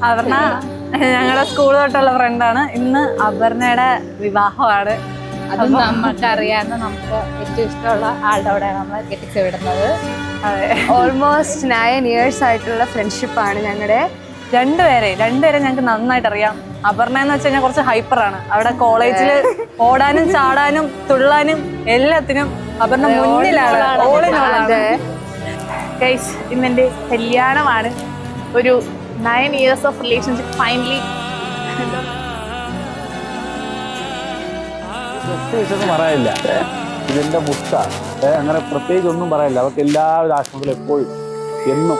അപർണ ഞങ്ങളുടെ സ്കൂൾ തൊട്ടുള്ള ഫ്രണ്ടാണ്. ഇന്ന് അപർണയുടെ വിവാഹമാണ്. അത് നമുക്ക് അറിയാവുന്ന നമുക്ക് ഏറ്റവും ഇഷ്ടമുള്ള ആളുടെ കൂടെയാണ് നമ്മൾ കെട്ടിച്ചു വിടുന്നത്. അതെ, ഓൾമോസ്റ്റ് 9 years ആയിട്ടുള്ള ഫ്രണ്ട്ഷിപ്പാണ് ഞങ്ങളുടെ. രണ്ടുപേരെ ഞങ്ങൾക്ക് നന്നായിട്ട് അറിയാം. അപർണ എന്ന് വെച്ച് കഴിഞ്ഞാൽ കുറച്ച് ഹൈപ്പറാണ്. അവിടെ കോളേജിൽ ഓടാനും ചാടാനും തുള്ളാനും എല്ലാത്തിനും അപർണ മുന്നിലാണ്. ഗൈസ്, ഇന്നെന്റെ കല്യാണമാണ്. ഒരു 9 years ഓഫ് റിലേഷൻഷിപ്പ് ഫൈനലി. വിശേഷം പറയാനില്ല, ഇതിന്റെ മുത്ത അങ്ങനെ പ്രത്യേകിച്ച് ഒന്നും പറയാനില്ല. അവർക്ക് എല്ലാവിധ ആശംസകളും എപ്പോഴും എന്നും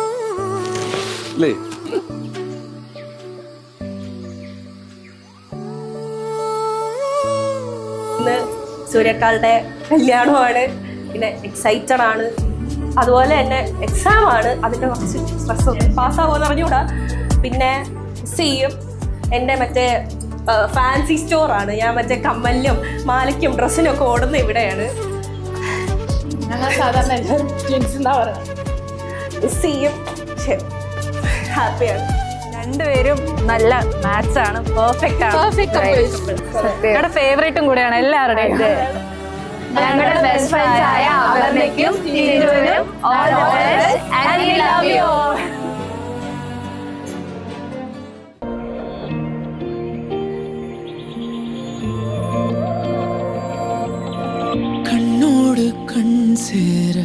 അല്ലേ. ഇന്ന് സൂര്യക്കാളുടെ കല്യാണമാണ്. പിന്നെ എക്സൈറ്റഡ് ആണ്. അതുപോലെ തന്നെ എക്സാം ആണ്. അതിൻ്റെ കുറച്ച് സ്ട്രെസ് പാസ്സാകുമെന്ന് അറിഞ്ഞുകൂടാ. പിന്നെ ചെയ്യും എൻ്റെ മറ്റേ ഫാൻസി സ്റ്റോറാണ്. ഞാൻ മറ്റേ കമ്മലിനും മാലയ്ക്കും ഡ്രസ്സിനും ഒക്കെ ഓടുന്ന ഇവിടെയാണ്. ഞങ്ങൾ സാധാരണ എല്ലാവരും ട്വിൻസ് എന്താ പറയുന്നത്. ചെയ്യും ഹാപ്പിയാണ്. രണ്ടുപേരും നല്ല മാച്ചാണ്, പെർഫെക്റ്റ് ആണ്. ഞങ്ങളുടെ ഫേവറേറ്റും കൂടെയാണ് എല്ലാവരുടെയും. ഞങ്ങളുടെ ബെസ്റ്റ് ഫ്രണ്ട്സ് ആയ അപർണയ്ക്കും തിരുവിനും all the best and we love you all. கண்ணோடு கண் சேர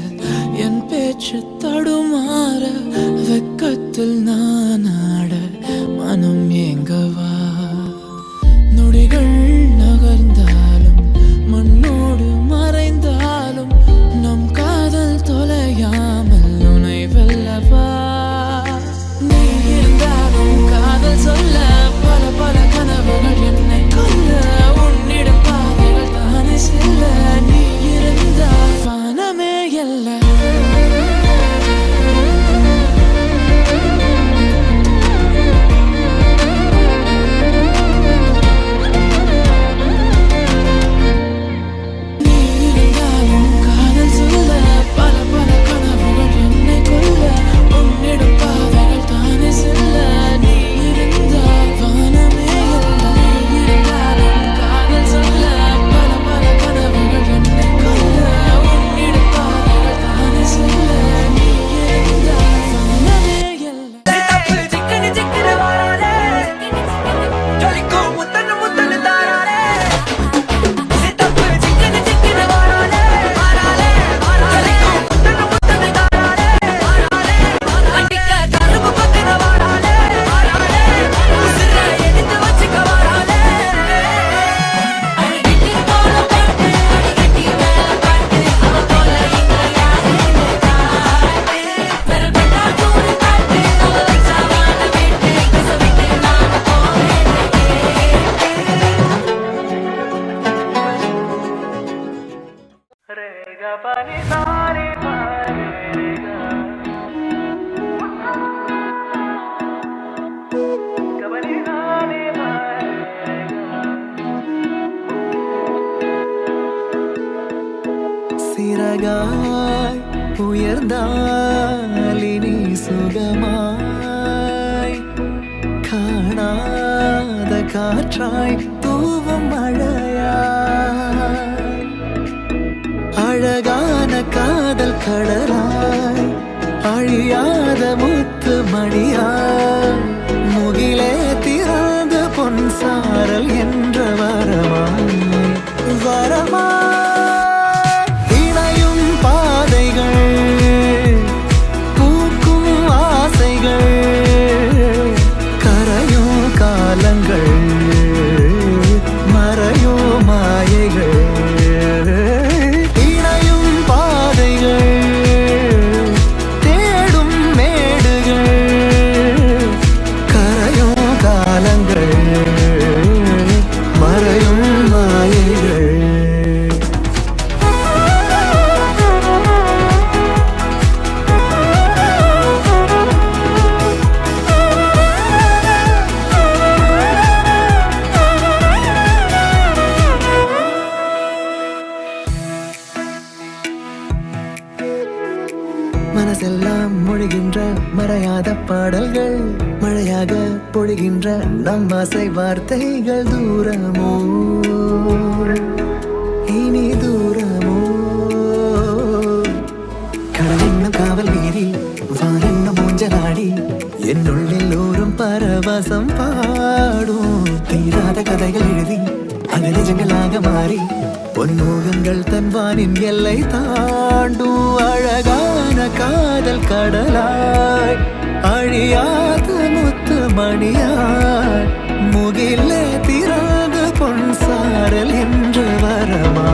என் பேச்சு தடுமாற வெக்கத்தில் நான் ஆட மனம் ஏங்கவா நொடிகள் நகர்ந்தாலும் மண்ணோடு மறைந்தாலும் நம் காதல் தொலையாமல் உனை வெல்லவா நீ இருந்தாலும் காதல் சொல்ல பல பல கனவுகள் என்னை கொல்ல உன்னிடம் பாதைகள் தானே செல்ல நீ இருந்தால் வானமே எல்ல சிறகாய் உயர்ந்தாலினி சுகமாய் காணாத காற்றாய் தூவும் மழையாய் அழகான காதல் கடலாய் அழியாத முத்து மணியாய் முகிலே திறந்து பொன் சாரல் என்ற வரமாய் வரமாய் மனசெல்லாம் மொழிகின்ற மறையாத பாடல்கள், மழையாக பொழிகின்ற நம் ஆசை வார்த்தைகள். தூரமோ இனி தூரமோ, கடலென்னும் காவல் மீறி வானென்னும் ஊஞ்சலாடி என்னுள்ளில் ஓரும் பரவசம் பாடும். தீராத கதைகள் எழுதி அது நிஜங்களாக மாறி பொன்மோகங்கள் தன்வானின் எல்லை தாண்டும். அழகான காதல் கடலாய் அழியாத முத்து மணியாய் முகிலே திராக பொன் சாரல் என்று வரமா.